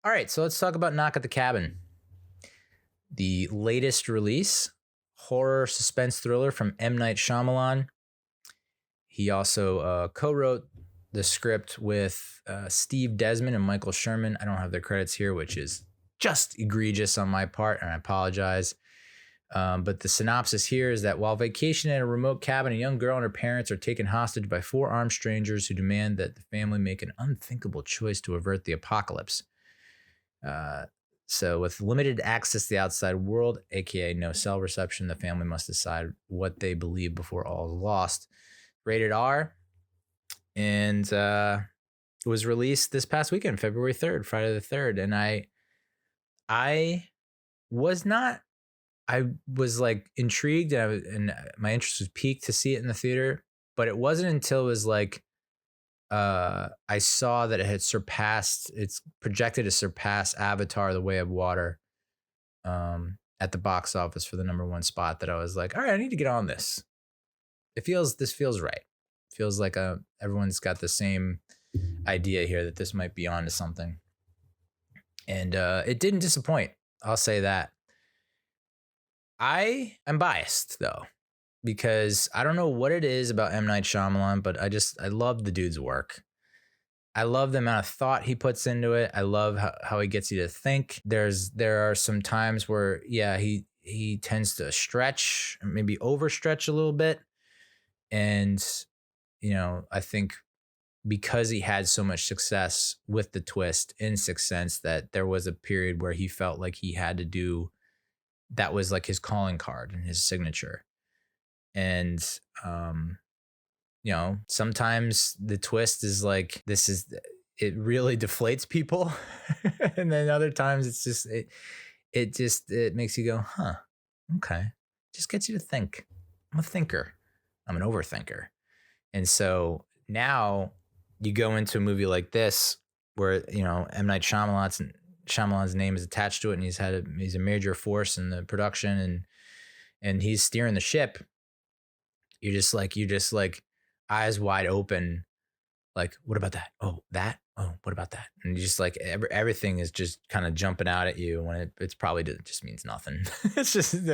All right, so let's talk about Knock at the Cabin, the latest release, horror suspense thriller from M. Night Shyamalan. He also co-wrote the script with Steve Desmond and Michael Sherman. I don't have their credits here, which is just egregious on my part, and I apologize. But the synopsis here is that while vacationing at a remote cabin, a young girl and her parents are taken hostage by 4 armed strangers who demand that the family make an unthinkable choice to avert the apocalypse. So with limited access to the outside world, aka no cell reception, the family must decide what they believe before all is lost. Rated R, and it was released this past weekend, February 3rd, Friday the 3rd. And I was like intrigued, and my interest was piqued to see it in the theater, but it wasn't until it was like I saw that it's projected to surpass Avatar: The Way of Water at the box office for the #1 spot, that I was like, all right, I need to get on this. This feels right. Feels like everyone's got the same idea here that this might be on to something. And it didn't disappoint. I'll say that. I am biased though, because I don't know what it is about M. Night Shyamalan, but I love the dude's work. I love the amount of thought he puts into it. I love how he gets you to think. There are some times where, yeah, he tends to stretch, maybe overstretch a little bit. And, I think because he had so much success with the twist in Sixth Sense, that there was a period where he felt like he had to do, that was like his calling card and his signature. And, sometimes the twist is like, it really deflates people. And then other times it's just, it makes you go, huh, okay. Just gets you to think. I'm a thinker. I'm an overthinker. And so now you go into a movie like this where, M. Night Shyamalan's name is attached to it, and he's a major force in the production, and he's steering the ship. You're just like eyes wide open. Like, what about that? Oh, that? Oh, what about that? And you just like, everything is just kind of jumping out at you when it's probably just means nothing. It's just,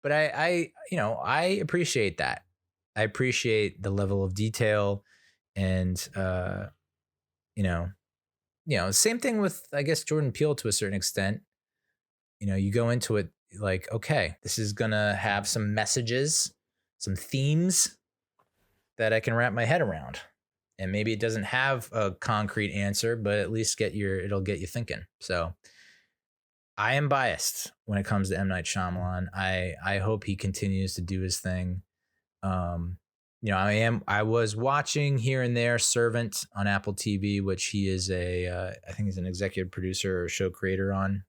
but I appreciate that. I appreciate the level of detail, and, same thing with, I guess, Jordan Peele to a certain extent. You go into it like, okay, this is going to have some messages, some themes that I can wrap my head around. And maybe it doesn't have a concrete answer, but at least it'll get you thinking. So I am biased when it comes to M. Night Shyamalan. I hope he continues to do his thing. I was watching here and there Servant on Apple TV, which he is I think he's an executive producer or show creator on.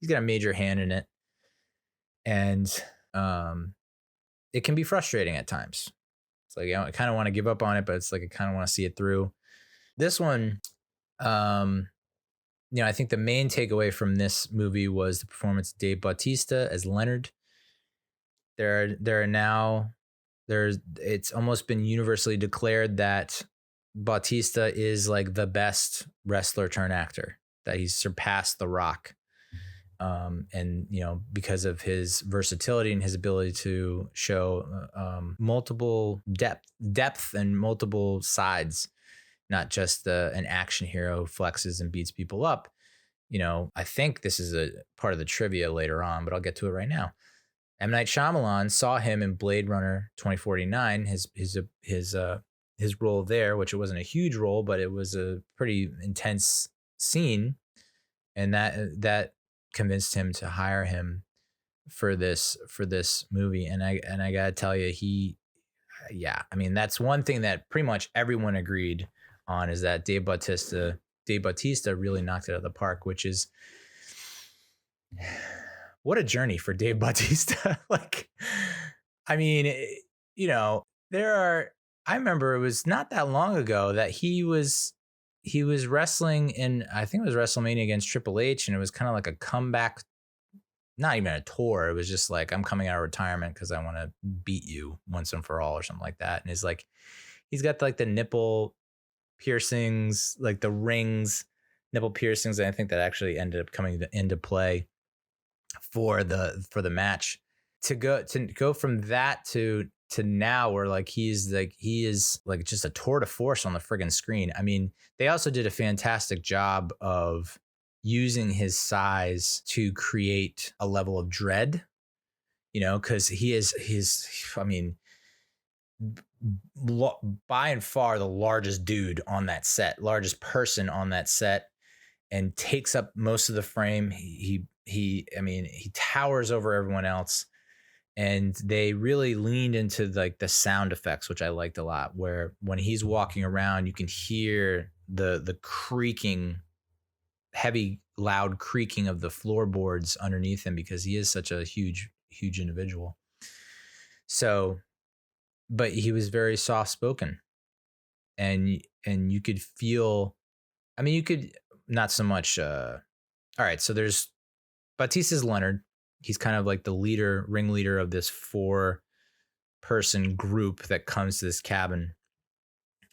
He's got a major hand in it. And it can be frustrating at times. It's like, I kind of want to give up on it, but it's like I kind of want to see it through. This one, I think the main takeaway from this movie was the performance of Dave Bautista as Leonard. It's almost been universally declared that Bautista is like the best wrestler turned actor, that he's surpassed The Rock. And because of his versatility and his ability to show multiple depth and multiple sides, not just an action hero who flexes and beats people up. I think this is a part of the trivia later on, but I'll get to it right now. M. Night Shyamalan saw him in Blade Runner 2049, his role there, which it wasn't a huge role, but it was a pretty intense scene, and that convinced him to hire him for this movie. And I gotta tell you, that's one thing that pretty much everyone agreed on, is that Dave Bautista really knocked it out of the park, which is, what a journey for Dave Bautista. I remember it was not that long ago that he was wrestling in, I think it was WrestleMania against Triple H, and it was kind of like a comeback, not even a tour. It was just like, I'm coming out of retirement because I want to beat you once and for all, or something like that. And it's like, he's got like the nipple piercings, like the rings nipple piercings. And I think that actually ended up coming into play for the match. To go from that to now, where like he is like just a tour de force on the friggin' screen. I mean, they also did a fantastic job of using his size to create a level of dread, because I mean, by and far the largest dude on that set, largest person on that set, and takes up most of the frame. He towers over everyone else. And they really leaned into like the sound effects, which I liked a lot, where when he's walking around, you can hear the creaking, heavy, loud creaking of the floorboards underneath him, because he is such a huge individual. So, but he was very soft spoken, and you could feel, I mean, you could not so much. All right. So there's Bautista's Leonard. He's kind of like the ringleader of this 4-person group that comes to this cabin.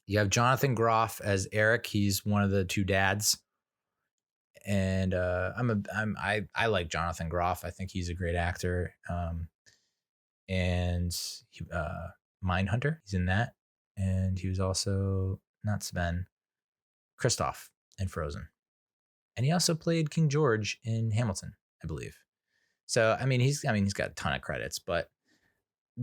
You have Jonathan Groff as Eric. He's one of the 2 dads. And I like Jonathan Groff. I think he's a great actor. And Mindhunter, he's in that. And he was also, not Sven, Kristoff in Frozen. And he also played King George in Hamilton, I believe. So, he's got a ton of credits, but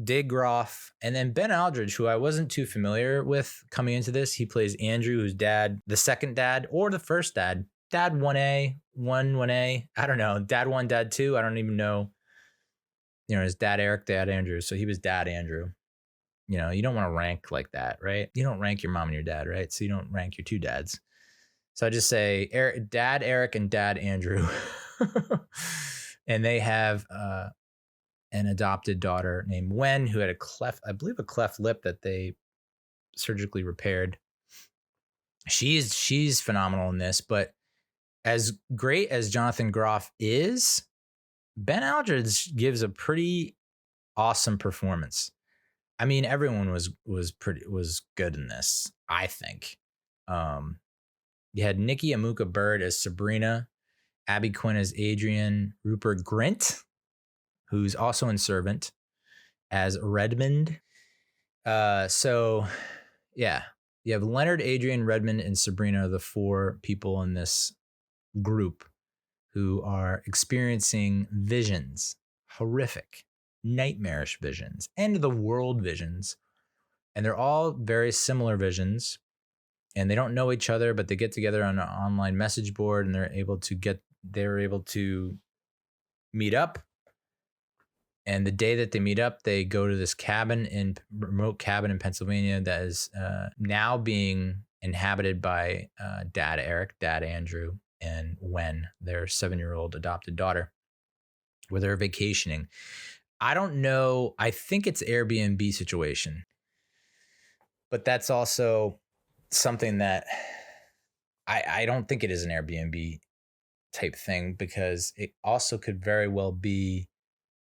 Dig Groff, and then Ben Aldridge, who I wasn't too familiar with coming into this. He plays Andrew, who's dad, the second dad, or the first dad. Dad 1A, 1A. I don't know. Dad 1, dad 2. I don't even know. His dad Eric, dad Andrew. So he was dad Andrew. You don't want to rank like that, right? You don't rank your mom and your dad, right? So you don't rank your 2 dads. So I just say dad Eric and dad Andrew. And they have an adopted daughter named Wen, who had a cleft lip that they surgically repaired. She's phenomenal in this, but as great as Jonathan Groff is, Ben Aldridge gives a pretty awesome performance. I mean, everyone was good in this, I think. You had Nikki Amuka Bird as Sabrina, Abby Quinn as Adrian, Rupert Grint, who's also in Servant, as Redmond. So, yeah, you have Leonard, Adrian, Redmond, and Sabrina, the 4 people in this group who are experiencing visions, horrific, nightmarish visions, end of the world visions. And they're all very similar visions. And they don't know each other, but they get together on an online message board, and they're able to meet up. And the day that they meet up, they go to this remote cabin in Pennsylvania that is now being inhabited by dad Eric, dad Andrew, and Wen, their 7-year-old adopted daughter, where they're vacationing. I don't know. I think it's Airbnb situation, but that's also something that I don't think it is an Airbnb type thing, because it also could very well be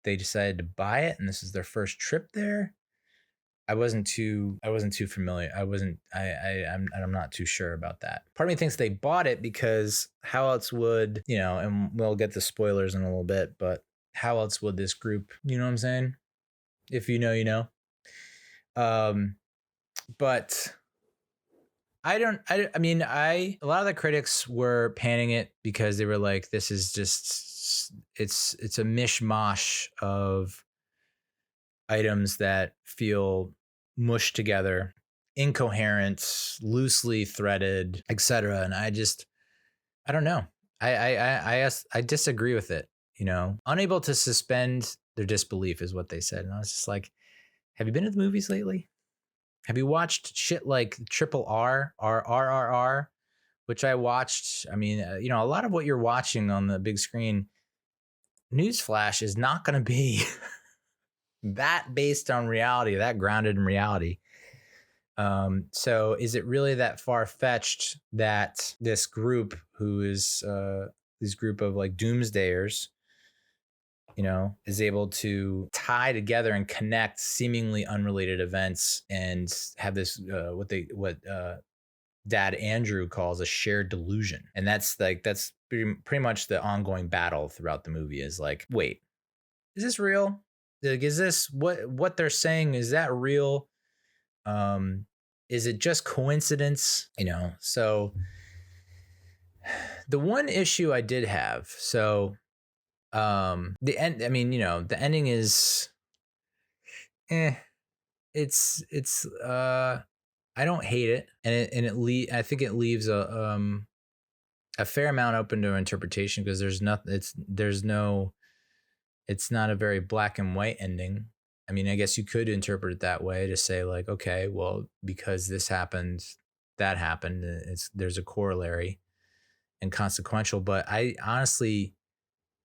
they decided to buy it and this is their first trip there. I wasn't too familiar. I'm not too sure about that. Part of me thinks they bought it because how else would, and we'll get the spoilers in a little bit, but how else would this group, you know what I'm saying? If you know, you know. But a lot of the critics were panning it because they were like, this is just, it's a mishmash of items that feel mushed together, incoherent, loosely threaded, etc. And I don't know. I disagree with it. Unable to suspend their disbelief is what they said. And I was just like, have you been to the movies lately? Have you watched shit like Triple R, RRR, which I watched? I mean, a lot of what you're watching on the big screen, newsflash, is not going to be that based on reality, that grounded in reality. So is it really that far-fetched that this group, who is this group of like doomsdayers, is able to tie together and connect seemingly unrelated events and have this what dad Andrew calls a shared delusion. And that's pretty much the ongoing battle throughout the movie is like, wait, is this real? Like, is this what they're saying? Is that real? Is it just coincidence? So the one issue I did have, so the end, I mean, the ending is it's I don't hate it, and I think it leaves a fair amount open to interpretation because it's not a very black and white ending. I mean, I guess you could interpret it that way to say like, okay, well, because this happened, that happened. There's a corollary and consequential, but I honestly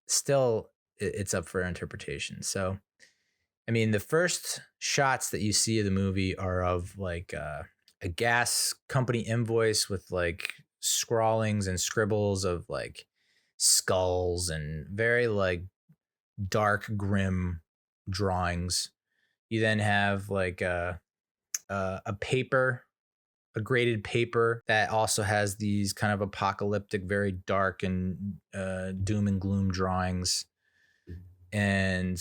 still it's up for interpretation. So, I mean, the first shots that you see of the movie are of like a gas company invoice with like scrawlings and scribbles of like skulls and very like dark, grim drawings. You then have like a paper, a graded paper that also has these kind of apocalyptic, very dark and doom and gloom drawings. And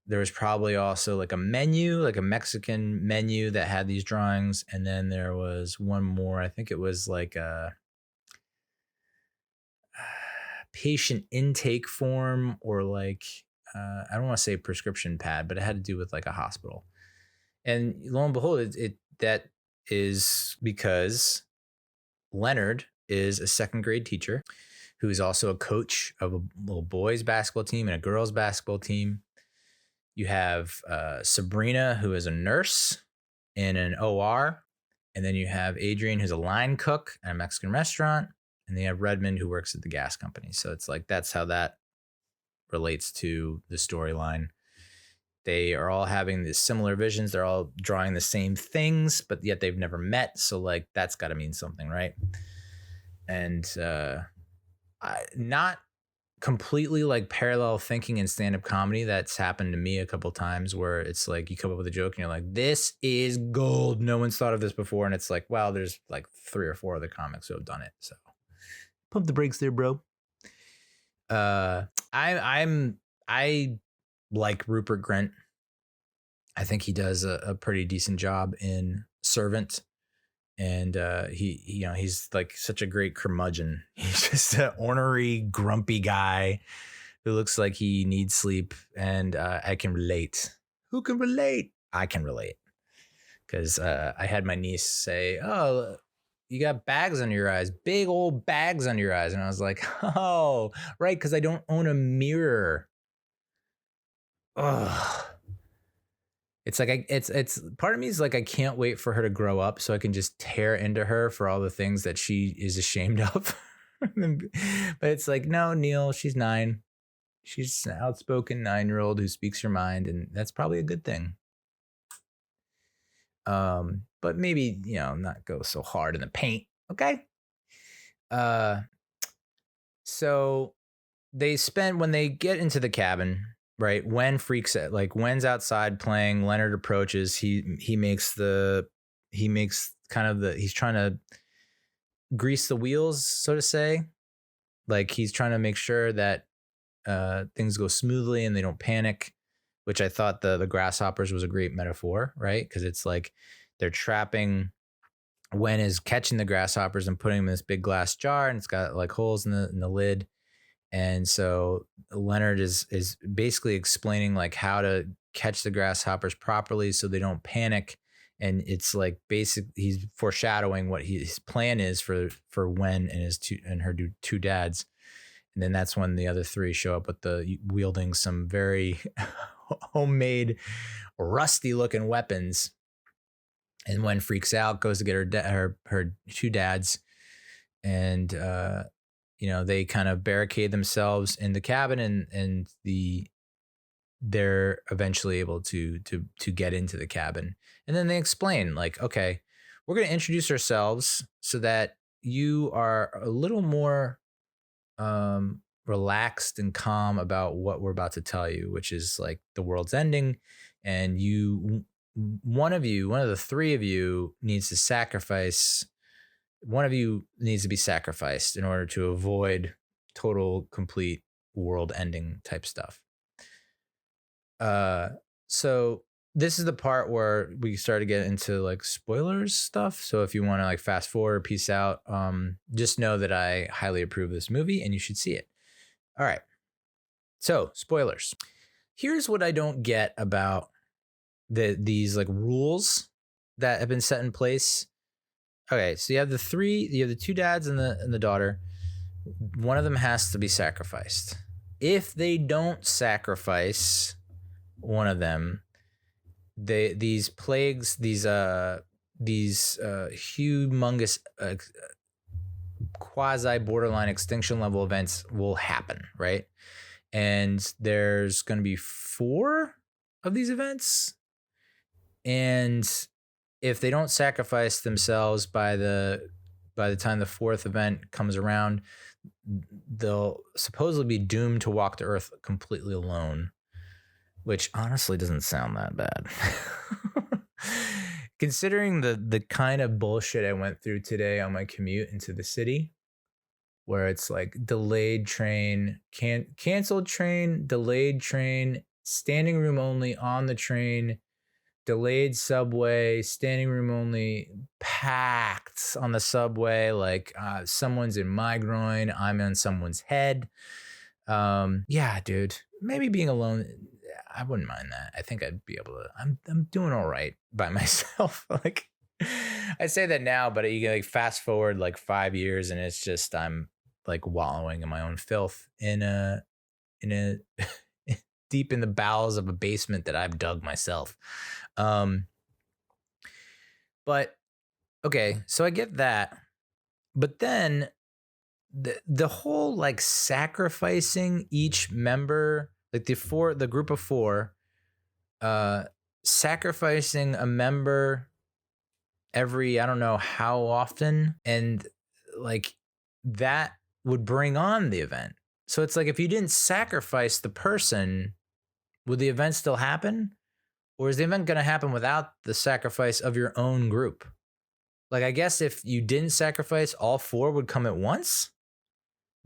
there was probably also like a menu, like a Mexican menu that had these drawings. And then there was one more, I think it was like a patient intake form or like, I don't want to say prescription pad, but it had to do with like a hospital. And lo and behold, that is because Leonard is a second grade teacher who is also a coach of a little boys basketball team and a girls basketball team. You have Sabrina, who is a nurse in an OR. And then you have Adrian, who's a line cook at a Mexican restaurant. And then you have Redmond, who works at the gas company. So it's like, that's how that relates to the storyline. They are all having these similar visions. They're all drawing the same things, but yet they've never met. So like, that's got to mean something, right? And not completely like parallel thinking in stand-up comedy. That's happened to me a couple times where it's like you come up with a joke and you're like, this is gold. No one's thought of this before. And it's like, wow, there's like 3 or 4 other comics who have done it. So pump the brakes there, bro. I like Rupert Grint. I think he does a pretty decent job in Servant. And he's like such a great curmudgeon. He's just an ornery, grumpy guy who looks like he needs sleep. And I can relate. Who can relate? I can relate. Because I had my niece say, oh, you got bags under your eyes, big old bags under your eyes. And I was like, oh, right, because I don't own a mirror. Ugh. It's like it's part of me is like I can't wait for her to grow up so I can just tear into her for all the things that she is ashamed of. But it's like, no, Neal, she's 9. She's an outspoken 9-year-old who speaks her mind, and that's probably a good thing. But maybe, not go so hard in the paint, okay? So they spend when they get into the cabin. Right. Wen freaks out, like Wen's outside playing. Leonard approaches. He's trying to grease the wheels, so to say. Like he's trying to make sure that things go smoothly and they don't panic, which I thought the grasshoppers was a great metaphor, right? Because it's like they're trapping. Wen is catching the grasshoppers and putting them in this big glass jar, and it's got like holes in the lid. And so Leonard is basically explaining like how to catch the grasshoppers properly so they don't panic. And it's like he's foreshadowing what his plan is for Wen and her 2 dads. And then that's when the other 3 show up with wielding some very homemade, rusty looking weapons. And Wen freaks out, goes to get her 2 dads, and they kind of barricade themselves in the cabin, and they're eventually able to get into the cabin. And then they explain like, okay, we're going to introduce ourselves so that you are a little more relaxed and calm about what we're about to tell you, which is like the world's ending. And one of the 3 of you needs to sacrifice one of you needs to be sacrificed in order to avoid total, complete world ending type stuff. So this is the part where we start to get into like spoilers stuff. So if you want to like fast forward, peace out, just know that I highly approve of this movie and you should see it. All right. So spoilers. Here's what I don't get about these like rules that have been set in place. Okay, so you have the two dads and the daughter. One of them has to be sacrificed. If they don't sacrifice one of them, these plagues, these humongous quasi borderline extinction level events will happen, right? And there's going to be 4 of these events. And if they don't sacrifice themselves by the time the 4th event comes around, they'll supposedly be doomed to walk the earth completely alone, which honestly doesn't sound that bad. Considering the kind of bullshit I went through today on my commute into the city, where it's like delayed train, canceled train, delayed train, standing room only on the train, delayed subway, standing room only, packed on the subway, like someone's in my groin, I'm on someone's head. Yeah, dude, maybe being alone, I wouldn't mind that. I think I'd be able to. I'm doing all right by myself. Like I say that now, but you like fast forward like 5 years, and it's just I'm like wallowing in my own filth in a deep in the bowels of a basement that I've dug myself. But okay, so I get that, but then the whole like sacrificing each member, like the group of 4, sacrificing a member every, I don't know how often, and like that would bring on the event. So it's like if you didn't sacrifice the person, would the event still happen? Or is the event going to happen without the sacrifice of your own group? Like, I guess if you didn't sacrifice, all 4 would come at once.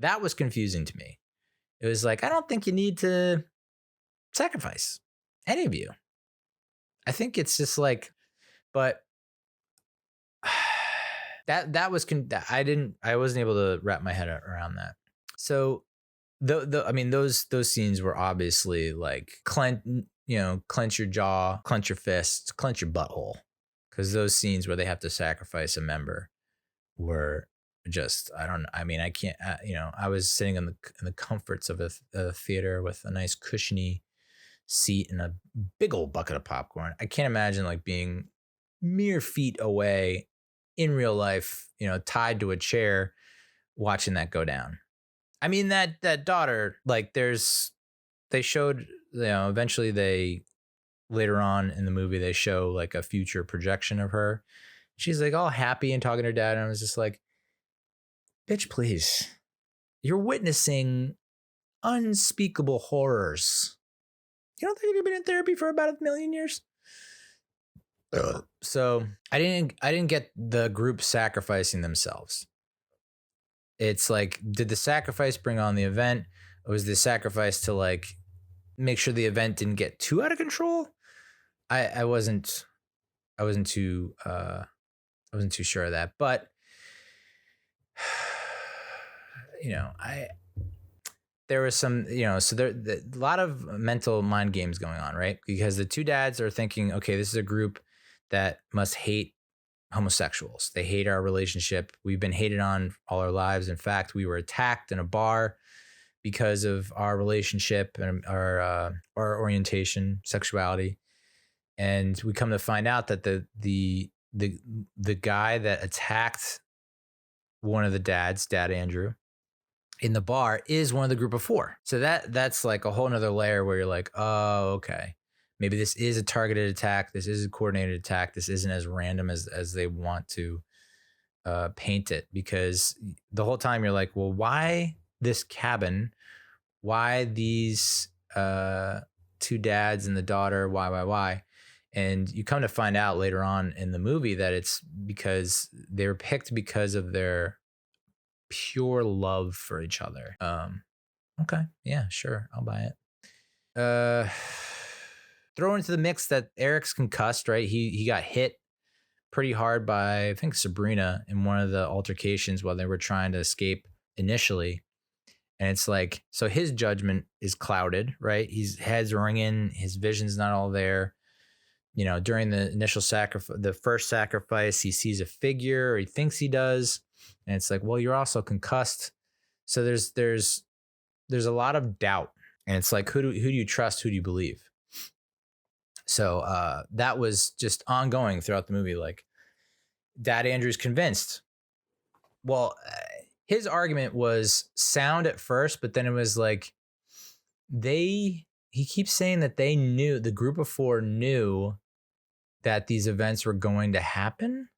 That was confusing to me. It was like, I don't think you need to sacrifice any of you. I think it's just like, but that was, I wasn't able to wrap my head around that. So I mean, those scenes were obviously like clench your jaw, clench your fists, clench your butthole. Because those scenes where they have to sacrifice a member were just, I can't, I was sitting in the comforts of a theater with a nice cushiony seat and a big old bucket of popcorn. I can't imagine like being mere feet away in real life, tied to a chair, watching that go down. I mean, that daughter, like they showed, eventually later on in the movie, they show like a future projection of her. She's like all happy and talking to her dad. And I was just like, bitch, please. You're witnessing unspeakable horrors. You don't think you've been in therapy for about 1 million years? So I didn't get the group sacrificing themselves. It's like, did the sacrifice bring on the event? Or was the sacrifice to like make sure the event didn't get too out of control? I wasn't too sure of that, but there was some, so there a lot of mental mind games going on, right? Because the 2 dads are thinking, okay, this is a group that must hate homosexuals. They hate our relationship. We've been hated on all our lives. In fact, we were attacked in a bar because of our relationship and our orientation, sexuality. And we come to find out that the guy that attacked one of the dads, Dad Andrew, in the bar is one of the group of 4. So that's like a whole nother layer where you're like, oh, okay. Maybe this is a targeted attack. This is a coordinated attack. This isn't as random as they want to paint it. Because the whole time you're like, well, why this cabin? Why these 2 dads and the daughter? Why? And you come to find out later on in the movie that it's because they were picked because of their pure love for each other. Okay, yeah, sure, I'll buy it. Throw into the mix that Eric's concussed, right? He got hit pretty hard by, I think, Sabrina in one of the altercations while they were trying to escape initially. And it's like, so his judgment is clouded, right? His head's ringing, his vision's not all there. You know, during the initial the first sacrifice, he sees a figure, or he thinks he does. And it's like, well, you're also concussed. So there's a lot of doubt. And it's like, who do you trust? Who do you believe? So that was just ongoing throughout the movie. Like, Dad Andrew's convinced. Well, his argument was sound at first, but then it was like he keeps saying that they knew, the group of four knew that these events were going to happen,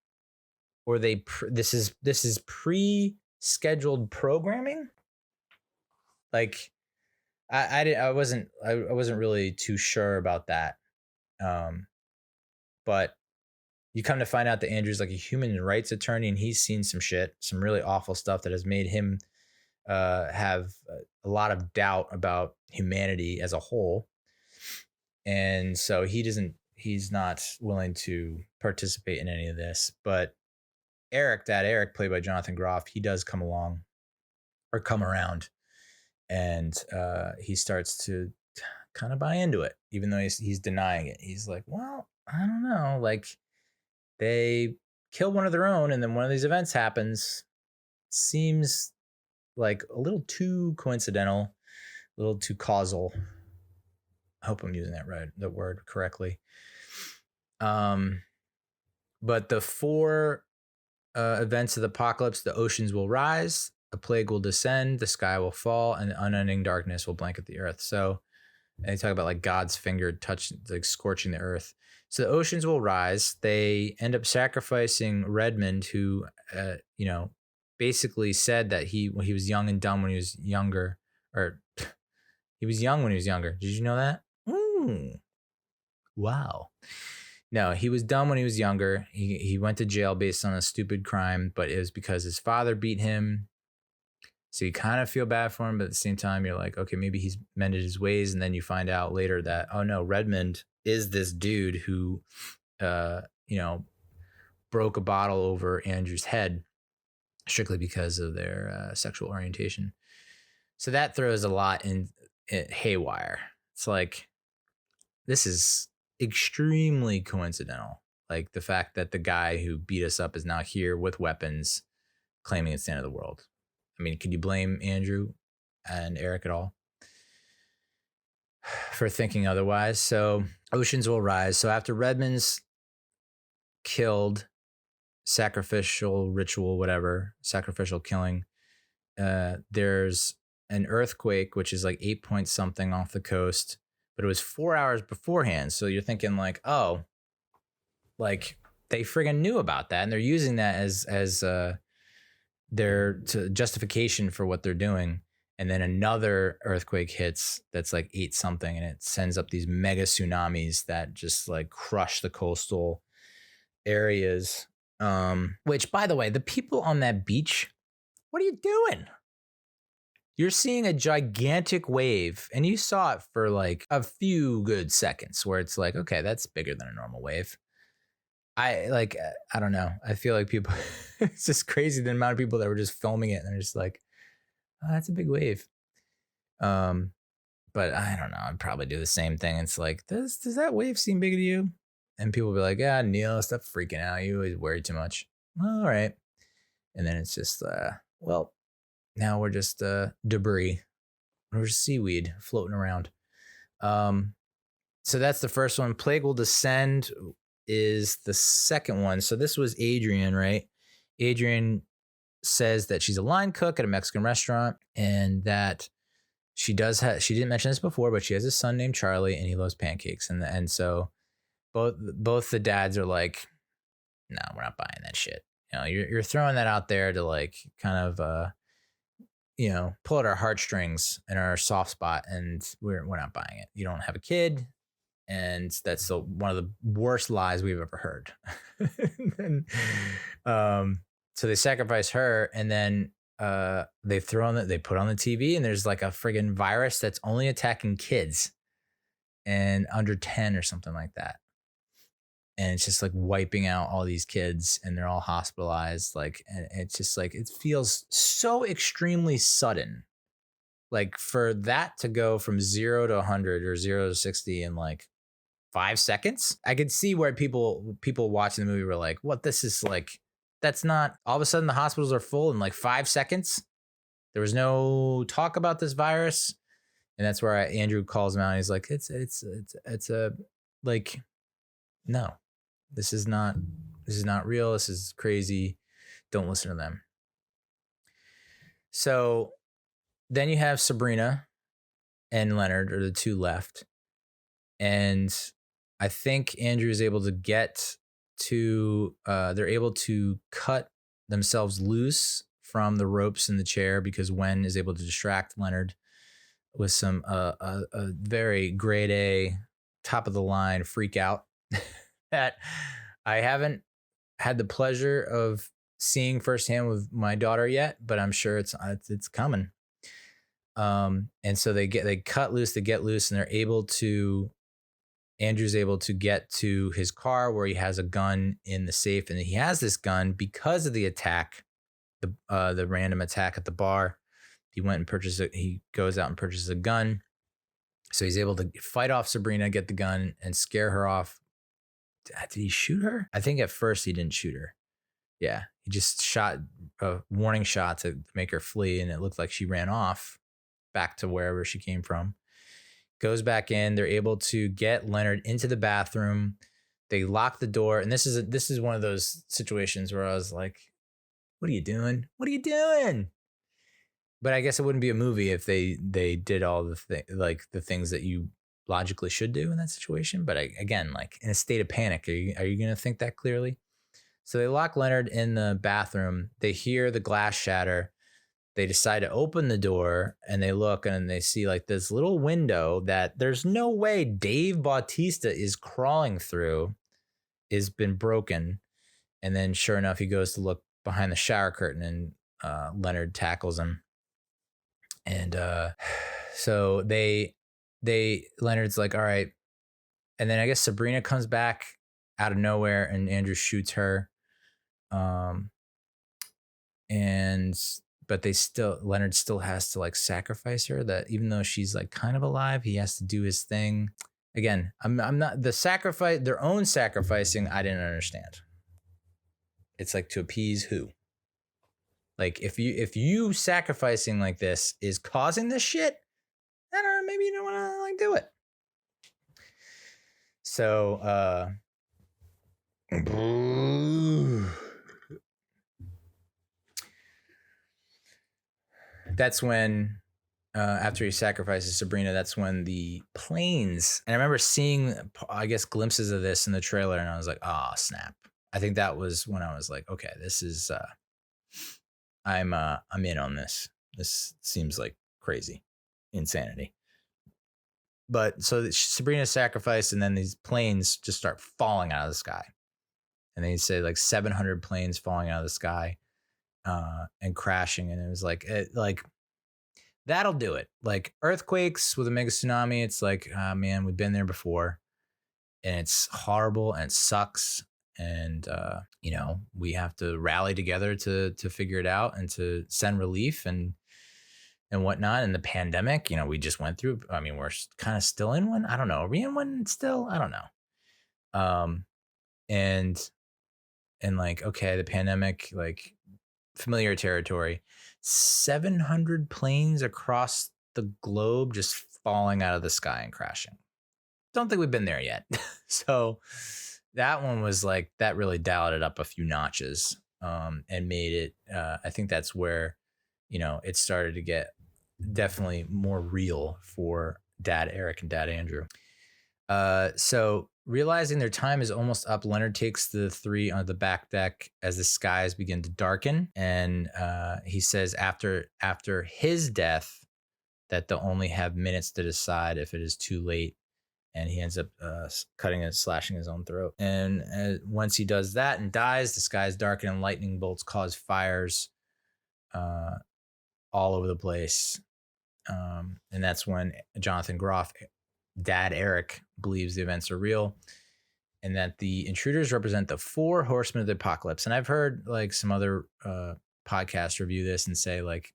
or this is pre-scheduled programming. Like, I wasn't really too sure about that. But you come to find out that Andrew's like a human rights attorney, and he's seen some shit, some really awful stuff that has made him have a lot of doubt about humanity as a whole. And so he's not willing to participate in any of this. But Eric, played by Jonathan Groff, he does come around, and he starts to kind of buy into it, even though he's denying it. He's like, well, I don't know, like, they kill one of their own, and then one of these events happens. Seems like a little too coincidental, a little too causal. I hope I'm using the word correctly. But the four events of the apocalypse: the oceans will rise, a plague will descend, the sky will fall, and unending darkness will blanket the earth. So, and they talk about like God's finger like scorching the earth. So the oceans will rise. They end up sacrificing Redmond, who, basically said that he was young and dumb when he was younger, or he was young when he was younger. Did you know that? Wow. No, he was dumb when he was younger. He went to jail based on a stupid crime, but it was because his father beat him. So you kind of feel bad for him, but at the same time, you're like, okay, maybe he's mended his ways. And then you find out later that, oh no, Redmond is this dude who, broke a bottle over Andrew's head strictly because of their sexual orientation. So that throws a lot in haywire. It's like, this is extremely coincidental. Like the fact that the guy who beat us up is now here with weapons, claiming it's the end of the world. I mean, could you blame Andrew and Eric at all for thinking otherwise? So oceans will rise. So after Redmond's killed, sacrificial ritual, whatever, sacrificial killing, there's an earthquake, which is like 8 point something off the coast, but it was 4 hours beforehand. So you're thinking like, oh, like they friggin' knew about that, and they're using that as their justification for what they're doing. And then another earthquake hits that's like 8 something, and it sends up these mega tsunamis that just like crush the coastal areas. Which, by the way, the people on that beach, what are you doing? You're seeing a gigantic wave, and you saw it for like a few good seconds where it's like, okay, that's bigger than a normal wave. I don't know. I feel like people, it's just crazy the amount of people that were just filming it, and they're just like, oh, that's a big wave. But I don't know. I'd probably do the same thing. It's like, does that wave seem big to you? And people will be like, yeah, Neal, stop freaking out. You always worry too much. All right. And then it's just, well, now we're just debris. We're just seaweed floating around. So that's the first one. Plague will descend is the second one. So this was Adrian, right? Adrian says that she's a line cook at a Mexican restaurant, and that she didn't mention this before, but she has a son named Charlie, and he loves pancakes. And so both the dads are like, no, we're not buying that shit. You know, you're throwing that out there to like kind of pull at our heartstrings and our soft spot, and we're not buying it. You don't have a kid, And that's one of the worst lies we've ever heard. And, so they sacrifice her, and then they put on the TV, and there's like a friggin' virus that's only attacking kids and under 10 or something like that. And it's just like wiping out all these kids, and they're all hospitalized. Like, and it's just like, it feels so extremely sudden. Like, for that to go from 0 to 100 or 0 to 60 in like 5 seconds, I could see where people watching the movie were like, what, this is like, that's not, all of a sudden the hospitals are full in like 5 seconds. There was no talk about this virus. And that's where Andrew calls him out. He's like, it's a, like, no, this is not real. This is crazy. Don't listen to them. So then you have Sabrina and Leonard are the two left. And I think Andrew is able to get to, they're able to cut themselves loose from the ropes in the chair, because Wen is able to distract Leonard with some a very grade A, top of the line freak out that I haven't had the pleasure of seeing firsthand with my daughter yet, but I'm sure it's coming. And so they get loose, and they're able to, Andrew's able to get to his car where he has a gun in the safe, and he has this gun because of the attack, the random attack at the bar. He went and purchased it. He goes out and purchases a gun. So he's able to fight off Sabrina, get the gun, and scare her off. Did he shoot her? I think at first he didn't shoot her. Yeah, he just shot a warning shot to make her flee, and it looked like she ran off back to wherever she came from. Goes back in. They're able to get Leonard into the bathroom. They lock the door, and this is one of those situations where I was like, "What are you doing? What are you doing?" But I guess it wouldn't be a movie if they did all the things that you logically should do in that situation. But again, like, in a state of panic, are you going to think that clearly? So they lock Leonard in the bathroom. They hear the glass shatter. They decide to open the door, and they look, and they see like this little window that there's no way Dave Bautista is crawling through, has been broken. And then sure enough, he goes to look behind the shower curtain, and Leonard tackles him. And so Leonard's like, all right. And then I guess Sabrina comes back out of nowhere, and Andrew shoots her. But Leonard still has to like sacrifice her, that even though she's like kind of alive, he has to do his thing. Again, I'm not the sacrifice, their own sacrificing. I didn't understand. It's like, to appease who? Like, if you sacrificing like this is causing this shit, I don't know, maybe you don't want to like do it. So that's when, after he sacrifices Sabrina, that's when the planes, and I remember seeing, I guess, glimpses of this in the trailer, and I was like, oh snap. I think that was when I was like, okay, this is I'm in on this. This seems like crazy insanity. But so Sabrina's sacrificed, and then these planes just start falling out of the sky. And they say like 700 planes falling out of the sky and crashing. And it was like, that'll do it. Like, earthquakes with a mega tsunami, it's like, man, we've been there before. And it's horrible and it sucks. And, we have to rally together to figure it out and to send relief and whatnot. And the pandemic, we just went through, I mean, we're kind of still in one. I don't know. Are we in one still? I don't know. And like, okay, the pandemic, like, familiar territory, 700 planes across the globe just falling out of the sky and crashing. Don't think we've been there yet. So that one was like, that really dialed it up a few notches, and made it, I think that's where, it started to get definitely more real for Dad Eric and Dad Andrew. So realizing their time is almost up, Leonard takes the three on the back deck as the skies begin to darken. And he says after his death that they'll only have minutes to decide if it is too late and he ends up cutting and slashing his own throat. And once he does that and dies, the sky is darkened and lightning bolts cause fires all over the place. And that's when Jonathan Groff, Dad Eric, believes the events are real and that the intruders represent the 4 horsemen of the apocalypse. And I've heard like some other podcasts review this and say, like,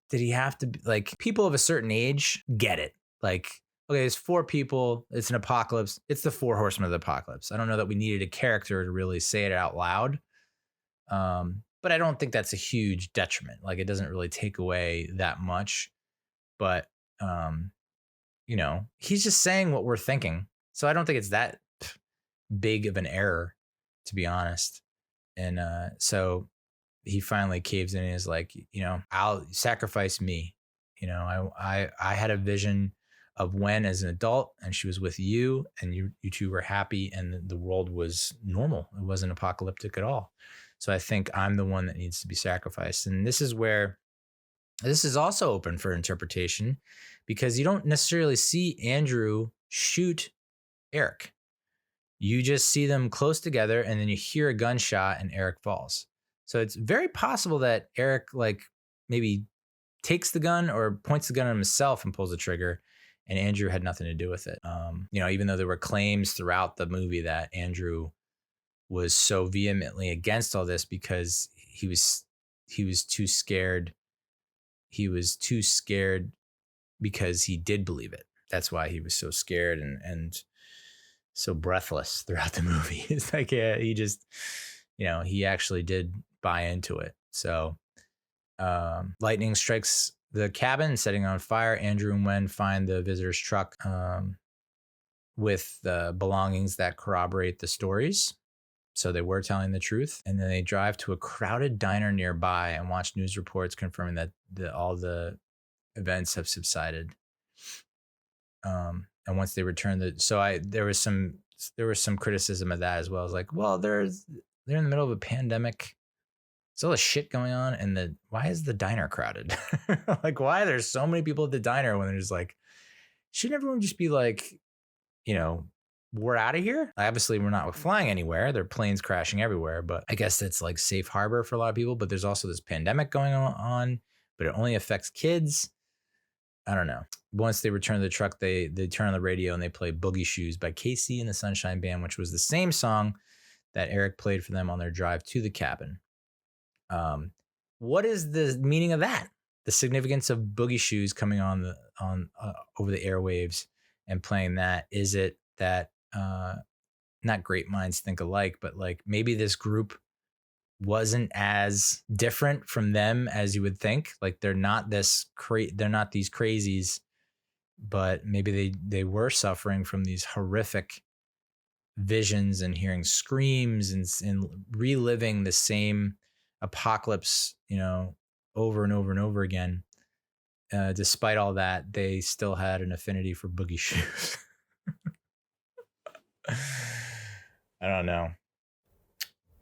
did he have to be, like, people of a certain age get it? Like, okay, there's 4 people, it's an apocalypse, it's the 4 horsemen of the apocalypse. I don't know that we needed a character to really say it out loud. But I don't think that's a huge detriment. Like, it doesn't really take away that much. But, he's just saying what we're thinking. So I don't think it's that big of an error, to be honest. And so he finally caves in and is like, I'll sacrifice me. I had a vision of when as an adult and she was with you and you two were happy and the world was normal. It wasn't apocalyptic at all. So I think I'm the one that needs to be sacrificed. And this is where this is also open for interpretation because you don't necessarily see Andrew shoot Eric. You just see them close together and then you hear a gunshot and Eric falls. So it's very possible that Eric like maybe takes the gun or points the gun at himself and pulls the trigger, and Andrew had nothing to do with it. Even though there were claims throughout the movie that Andrew was so vehemently against all this because he was too scared. He was too scared because he did believe it. That's why he was so scared and so breathless throughout the movie. It's like, he just, he actually did buy into it. So lightning strikes the cabin, setting on fire. Andrew and Wen find the visitor's truck with the belongings that corroborate the stories. So they were telling the truth. And then they drive to a crowded diner nearby and watch news reports confirming that all the events have subsided. And once they return, there was some criticism of that as well. I was like, well, they're in the middle of a pandemic. There's all this shit going on, and why is the diner crowded? Like, why there's so many people at the diner when there's like, shouldn't everyone just be like, we're out of here? Obviously, we're not flying anywhere. There are planes crashing everywhere, but I guess it's like safe harbor for a lot of people. But there's also this pandemic going on, but it only affects kids. I don't know. Once they return to the truck, they turn on the radio and they play Boogie Shoes by Casey and the Sunshine Band, which was the same song that Eric played for them on their drive to the cabin. What is the meaning of that? The significance of Boogie Shoes coming on over the airwaves and playing that? Is it that not great minds think alike, but like maybe this group wasn't as different from them as you would think? Like they're not they're not these crazies, but maybe they were suffering from these horrific visions and hearing screams and reliving the same apocalypse, over and over and over again. Despite all that, they still had an affinity for Boogie Shoes. I don't know.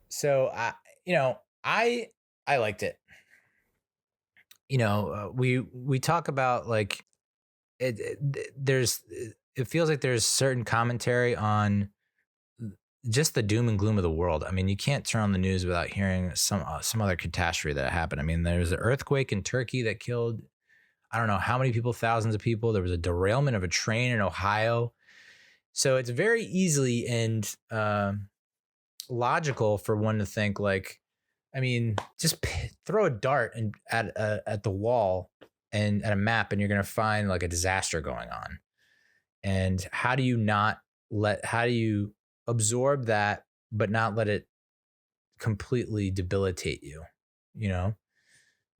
So I liked it. We talk about like it feels like there's certain commentary on just the doom and gloom of the world. I mean, you can't turn on the news without hearing some other catastrophe that happened. I mean, there was an earthquake in Turkey that killed, I don't know how many people, thousands of people. There was a derailment of a train in Ohio. So it's very easily and logical for one to think like, I mean, just throw a dart at the wall and at a map, and you're going to find like a disaster going on. And how do you absorb that, but not let it completely debilitate you?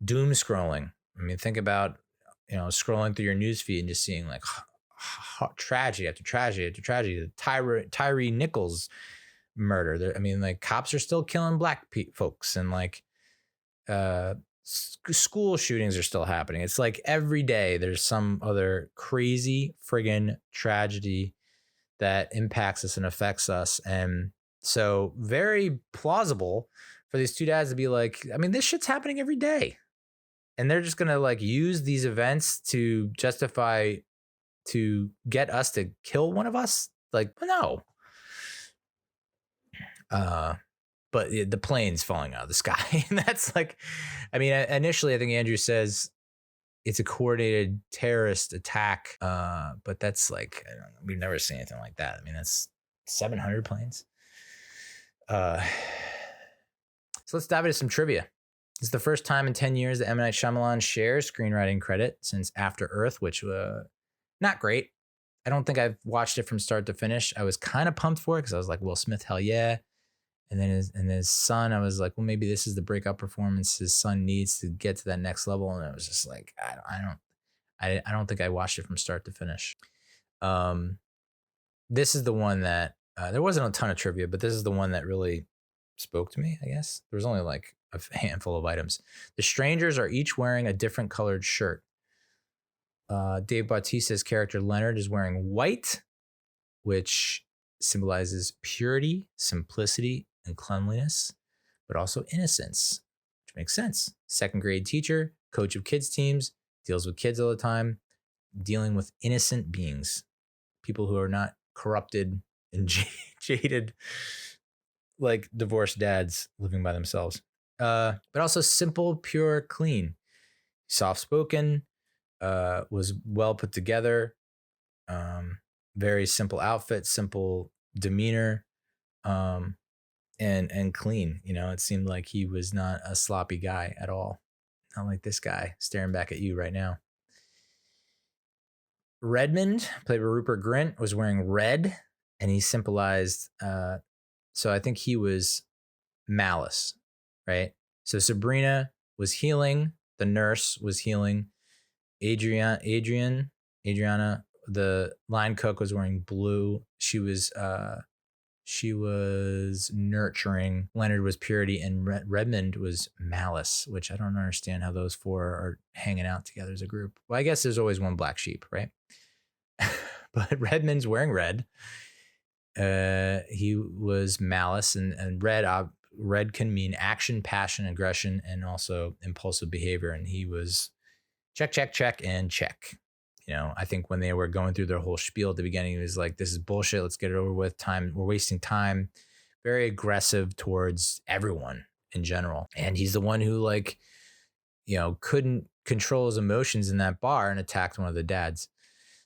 Doom scrolling. I mean, think about, scrolling through your newsfeed and just seeing like tragedy after tragedy after tragedy. The Tyree Nichols murder. I mean, like cops are still killing black folks, and like school shootings are still happening. It's like every day there's some other crazy friggin' tragedy that impacts us and affects us. And so very plausible for these two dads to be like, I mean, this shit's happening every day. And they're just going to like use these events to justify to get us to kill one of us? Like, no. But the plane's falling out of the sky. And that's like, I mean, initially, I think Andrew says it's a coordinated terrorist attack. But that's like, I don't know, we've never seen anything like that. I mean, that's 700 planes. So let's dive into some trivia. It's the first time in 10 years that M. Night Shyamalan shares screenwriting credit since After Earth, which not great. I don't think I've watched it from start to finish. I was kind of pumped for it because I was like, Will Smith, hell yeah. And then his son, I was like, well, maybe this is the breakout performance his son needs to get to that next level. And it was just like, I don't think I watched it from start to finish. This is the one that there wasn't a ton of trivia, but this is the one that really spoke to me, I guess. There was only like a handful of items. The strangers are each wearing a different colored shirt. Dave Bautista's character Leonard is wearing white, which symbolizes purity, simplicity, and cleanliness, but also innocence, which makes sense. Second grade teacher, coach of kids teams, deals with kids all the time, dealing with innocent beings, people who are not corrupted and jaded like divorced dads living by themselves. But also simple, pure, clean, soft-spoken, was well put together, very simple outfit, simple demeanor, and clean. You know, it seemed like he was not a sloppy guy at all. Not like this guy staring back at you right now. Redmond, played by Rupert Grint, was wearing red, and he symbolized, so I think he was malice, right? So Sabrina was healing, the nurse was healing, Adriana, the line cook, was wearing blue. She was nurturing. Leonard was purity, and Redmond was malice, which I don't understand how those four are hanging out together as a group. Well, I guess there's always one black sheep, right? But Redmond's wearing red. He was malice, and red can mean action, passion, aggression, and also impulsive behavior. And he was check, and check. You know, I think when they were going through their whole spiel at the beginning, he was like, this is bullshit. Let's get it over with. We're wasting time. Very aggressive towards everyone in general. And he's the one who, like, you know, couldn't control his emotions in that bar and attacked one of the dads.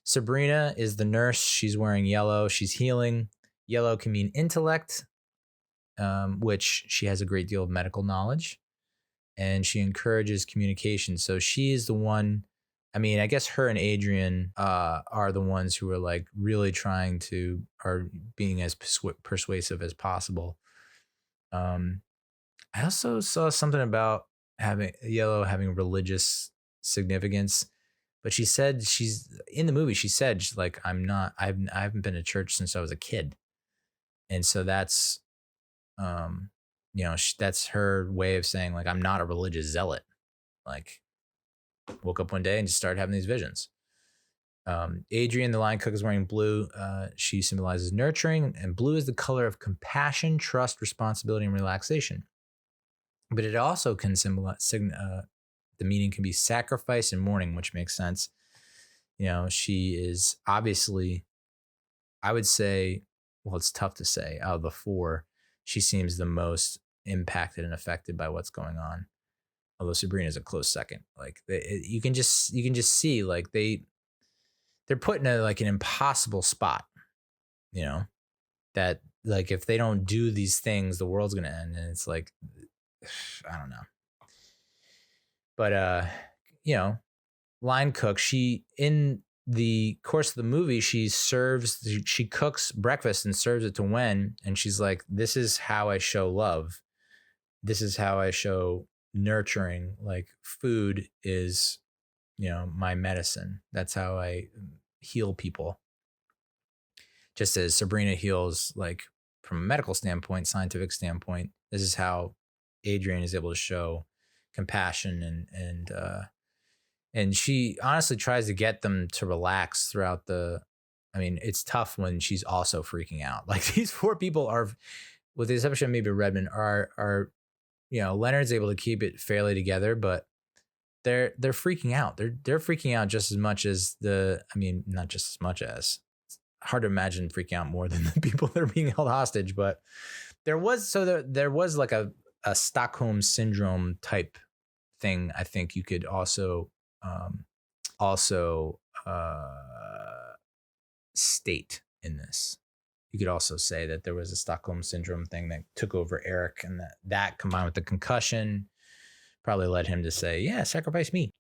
Sabrina is the nurse. She's wearing yellow. She's healing. Yellow can mean intellect, which she has a great deal of medical knowledge. And she encourages communication. So she is the one. I mean, I guess her and Adrian are the ones who are like really are being as persuasive as possible. I also saw something about having religious significance, but she said in the movie, she's like, I haven't been to church since I was a kid. And so that's, that's her way of saying, like, I'm not a religious zealot. Like, woke up one day and just started having these visions. Adrian, the line cook, is wearing blue. She symbolizes nurturing, and blue is the color of compassion, trust, responsibility, and relaxation. But it also can symbolize, the meaning can be sacrifice and mourning, which makes sense. You know, she is obviously, I would say, well, it's tough to say, out of the four, she seems the most impacted and affected by what's going on. Although Sabrina is a close second. Like, you can just see, like, they're put in an impossible spot, you know, that, like, if they don't do these things, the world's gonna end. And it's like, I don't know. But line cook, she, in the course of the movie, she cooks breakfast and serves it to Wen, and she's like, this is how I show love. This is how I show nurturing. Like, food is, my medicine. That's how I heal people. Just as Sabrina heals, like, from a medical standpoint, scientific standpoint, this is how Adrian is able to show compassion and she honestly tries to get them to relax throughout it's tough when she's also freaking out. Like, these four people are, with the exception of maybe Redmond, are Leonard's able to keep it fairly together, but they're freaking out. They're freaking out just as much as not just as much as. It's hard to imagine freaking out more than the people that are being held hostage, but there was like a Stockholm syndrome type thing. I think you could also state in this. You could also say that there was a Stockholm syndrome thing that took over Eric, and that combined with the concussion probably led him to say, yeah, sacrifice me.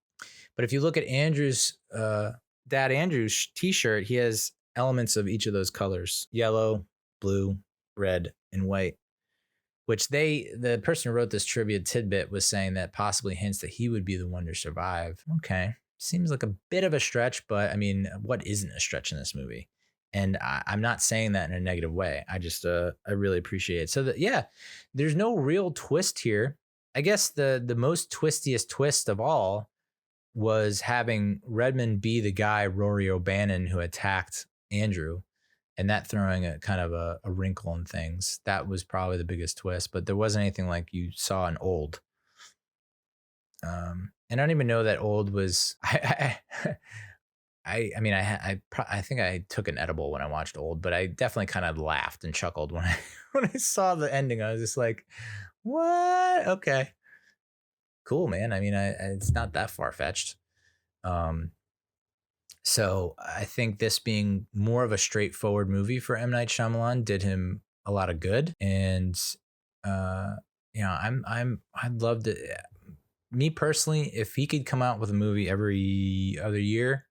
But if you look at Andrew's dad Andrew's t-shirt, he has elements of each of those colors: yellow, blue, red, and white, which the person who wrote this trivia tidbit was saying that possibly hints that he would be the one to survive. Okay. Seems like a bit of a stretch, but I mean, what isn't a stretch in this movie? And I'm not saying that in a negative way. I just, I really appreciate it. So there's no real twist here. I guess the most twistiest twist of all was having Redmond be the guy, Rory O'Bannon, who attacked Andrew, and that throwing a kind of a wrinkle in things. That was probably the biggest twist, but there wasn't anything like you saw in Old. And I don't even know that Old was. I think I took an edible when I watched Old, but I definitely kind of laughed and chuckled when I saw the ending. I was just like, "What? Okay, cool, man." I mean, it's not that far fetched. So I think this being more of a straightforward movie for M. Night Shyamalan did him a lot of good, and I'd love to. Me personally, if he could come out with a movie every other year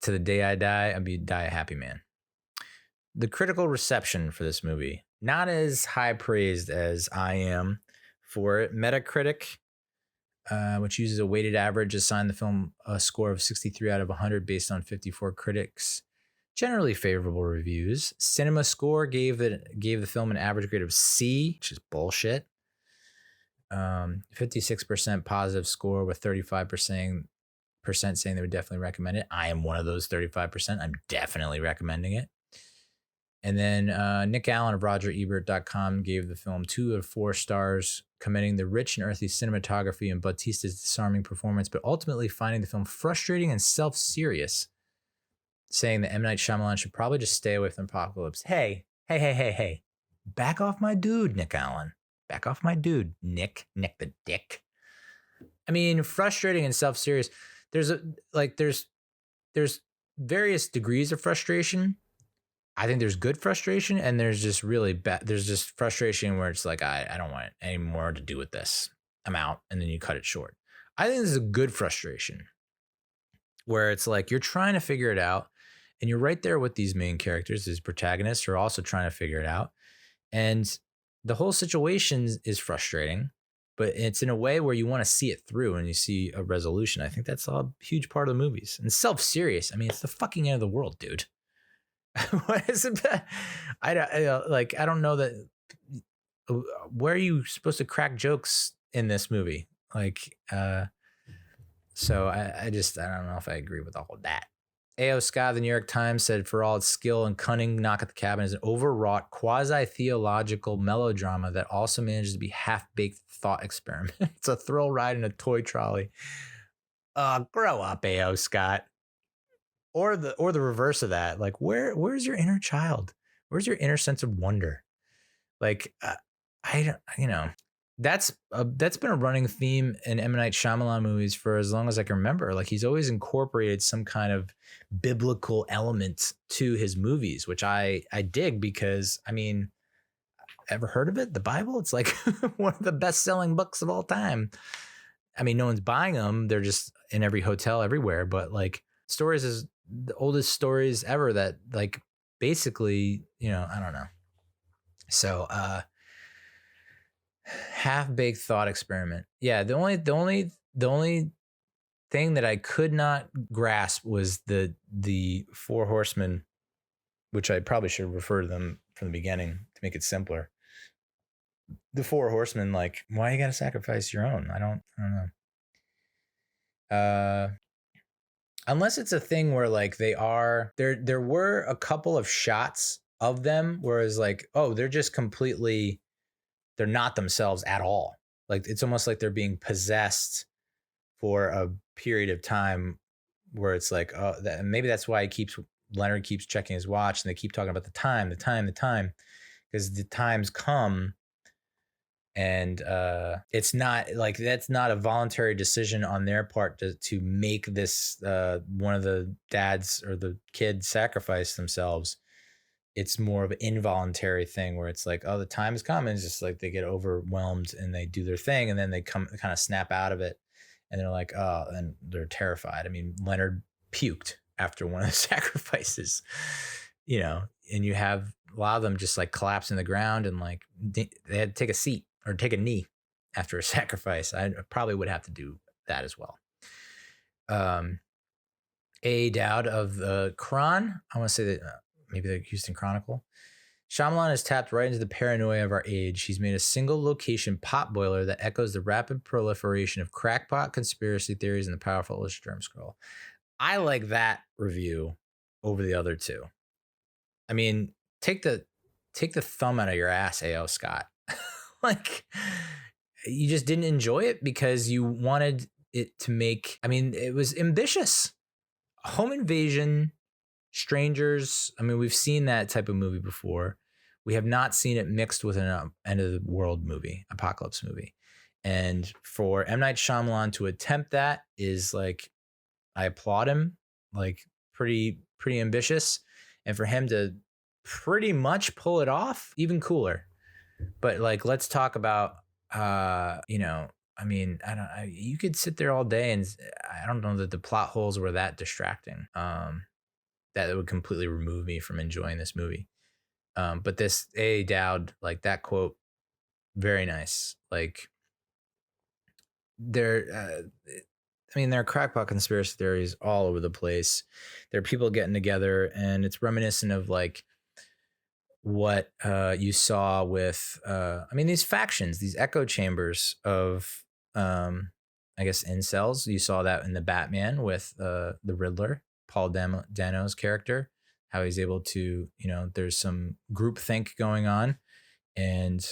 to the day I die, I'd die a happy man. The critical reception for this movie, not as high praised as I am for it. Metacritic, which uses a weighted average, assigned the film a score of 63 out of 100 based on 54 critics. Generally favorable reviews. Cinema Score gave the film an average grade of C, which is bullshit. 56% positive score, with 35% saying they would definitely recommend it. I am one of those 35%. I'm definitely recommending it. And then Nick Allen of RogerEbert.com gave the film 2 out of 4 stars, commending the rich and earthy cinematography and Bautista's disarming performance, but ultimately finding the film frustrating and self-serious, saying that M. Night Shyamalan should probably just stay away from Apocalypse. Hey. Back off my dude, Nick Allen. Back off my dude, Nick the dick. I mean, frustrating and self-serious. There's various degrees of frustration. I think there's good frustration, and there's just really bad. There's just frustration where it's like, I don't want any more to do with this. I'm out, and then you cut it short. I think this is a good frustration where it's like you're trying to figure it out, and you're right there with these main characters, these protagonists who are also trying to figure it out, and the whole situation is frustrating, but it's in a way where you want to see it through and you see a resolution. I think that's a huge part of the movies. And self-serious. I mean, it's the fucking end of the world, dude. What is it? I don't know that. Where are you supposed to crack jokes in this movie? So I don't know if I agree with all of that. A.O. Scott of the New York Times said, for all its skill and cunning, Knock at the Cabin is an overwrought, quasi-theological melodrama that also manages to be half-baked thought experiment. It's a thrill ride in a toy trolley. Grow up, A.O. Scott. Or the reverse of that. Like, where's your inner child? Where's your inner sense of wonder? Like, that's been a running theme in M. Night Shyamalan movies for as long as I can remember. Like, he's always incorporated some kind of biblical element to his movies, which I dig because, I mean, ever heard of it? The Bible? It's like one of the best-selling books of all time. I mean, no one's buying them. They're just in every hotel everywhere. But like, stories is the oldest stories ever that, like, basically, I don't know. So, half-baked thought experiment. Yeah, the only thing that I could not grasp was the Four Horsemen, which I probably should refer to them from the beginning to make it simpler. The Four Horsemen, like, why you gotta sacrifice your own? I don't know. Unless it's a thing where, like, they are there were a couple of shots of them where it's like, oh, they're just completely, they're not themselves at all. Like, it's almost like they're being possessed for a period of time where it's like, oh, maybe that's why Leonard keeps checking his watch, and they keep talking about the time, because the times come, and it's not like, that's not a voluntary decision on their part to make this one of the dads or the kids sacrifice themselves. It's more of an involuntary thing where it's like, oh, the time has come, and it's just like they get overwhelmed and they do their thing, and then they kind of snap out of it, and they're like, oh, and they're terrified. I mean, Leonard puked after one of the sacrifices, and you have a lot of them just like collapse in the ground, and like they had to take a seat or take a knee after a sacrifice. I probably would have to do that as well. A. Dowd of the Quran, I want to say that maybe the Houston Chronicle. Shyamalan has tapped right into the paranoia of our age. He's made a single location pot boiler that echoes the rapid proliferation of crackpot conspiracy theories and the powerful Illustrator scroll. I like that review over the other two. I mean, take the thumb out of your ass, A.O. Scott. Like, you just didn't enjoy it because you wanted it to make, I mean, it was ambitious. Home invasion, strangers. I mean, we've seen that type of movie before. We have not seen it mixed with an end of the world movie, apocalypse movie. And for M. Night Shyamalan to attempt that is like, I applaud him, like pretty ambitious. And for him to pretty much pull it off, even cooler. But like, let's talk about, I mean, you could sit there all day, and I don't know that the plot holes were that distracting. That it would completely remove me from enjoying this movie. But this A. Dowd, like that quote, very nice. Like there are crackpot conspiracy theories all over the place. There are people getting together, and it's reminiscent of like what you saw with, these factions, these echo chambers of, I guess, incels. You saw that in the Batman with the Riddler, Paul Dano's character, how he's able to, there's some groupthink going on, and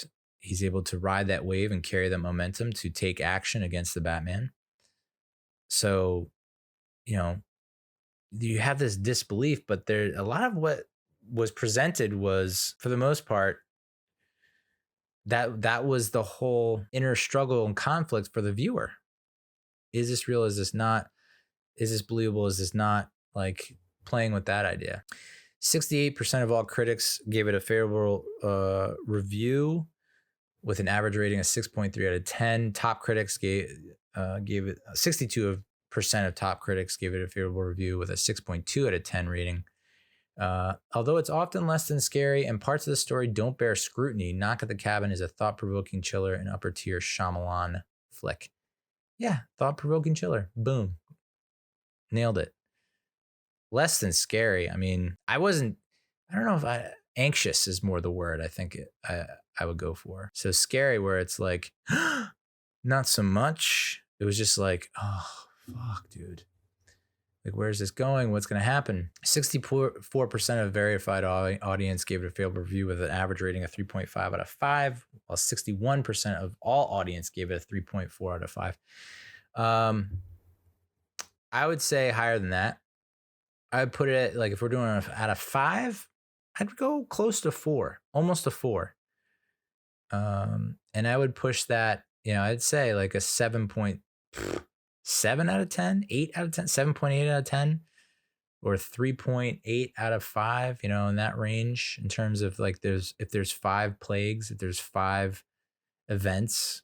he's able to ride that wave and carry that momentum to take action against the Batman. So, you have this disbelief, but there, a lot of what was presented was, for the most part, that was the whole inner struggle and conflict for the viewer. Is this real? Is this not? Is this believable? Is this not? Like, playing with that idea. 68% of all critics gave it a favorable review with an average rating of 6.3 out of 10. Top critics gave it 62% of top critics gave it a favorable review with a 6.2 out of 10 rating. Although it's often less than scary and parts of the story don't bear scrutiny, Knock at the Cabin is a thought-provoking chiller and upper-tier Shyamalan flick. Yeah, thought-provoking chiller. Boom. Nailed it. Less than scary. I mean, I don't know if anxious is more the word I think I would go for. So scary, where it's like, not so much. It was just like, oh, fuck, dude. Like, where's this going? What's going to happen? 64% of verified audience gave it a favorable review with an average rating of 3.5 out of 5, while 61% of all audience gave it a 3.4 out of 5. I would say higher than that. I'd put it at, like, if we're doing out of 5, I'd go close to 4, almost a 4. And I would push that, I'd say like a 7.7 out of 10, 8 out of 10, 7.8 out of 10, or 3.8 out of 5, in that range, in terms of like, if there's 5 plagues, if there's 5 events,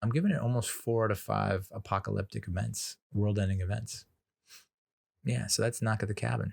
I'm giving it almost 4 out of 5 apocalyptic events, world-ending events. Yeah, so that's Knock at the Cabin.